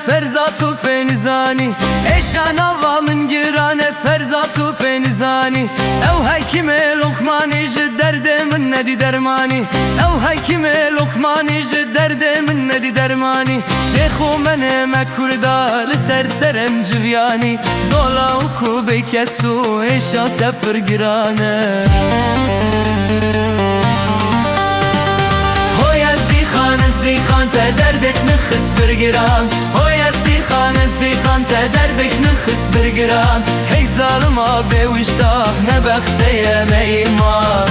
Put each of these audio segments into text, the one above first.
فرزات و فنزانی ایشان آوا من گرانه فرزات و فنزانی او حکیم لقمانی جد درد من ندی درمانی او حکیم لقمانی جد درد من ندی درمانی شیخ و من مکردا لسر سرم جویانی دولا و کوبی کسو ایشا تفر گرانه هوی از دی خان تا دردک نخست برگرام هوی از دی خان تا دردک نخست برگرام هی ظالما به وجدان نبخته میمان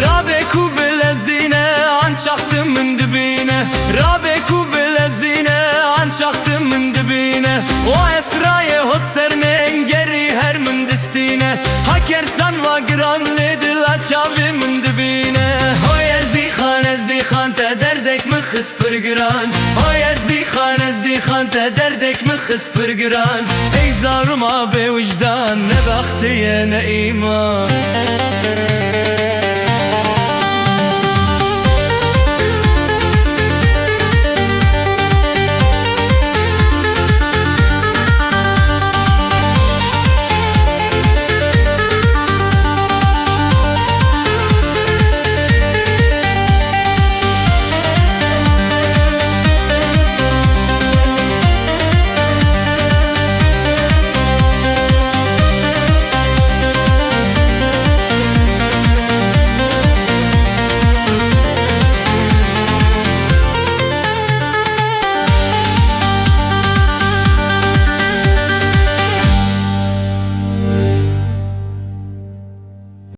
رابكو بلزينة عن شخت من دبينة رابكو بلزينة عن شخت من دبينة واسرايا هد سرنا انجري هر من دستينة هكر سان وقران لدل اتشابي من دبينة هوي ازدي خان تا دردك مخس برقران هوي ازدي خان تا دردك مخس برقران اي زارما بوجدان نبختي انا ايمان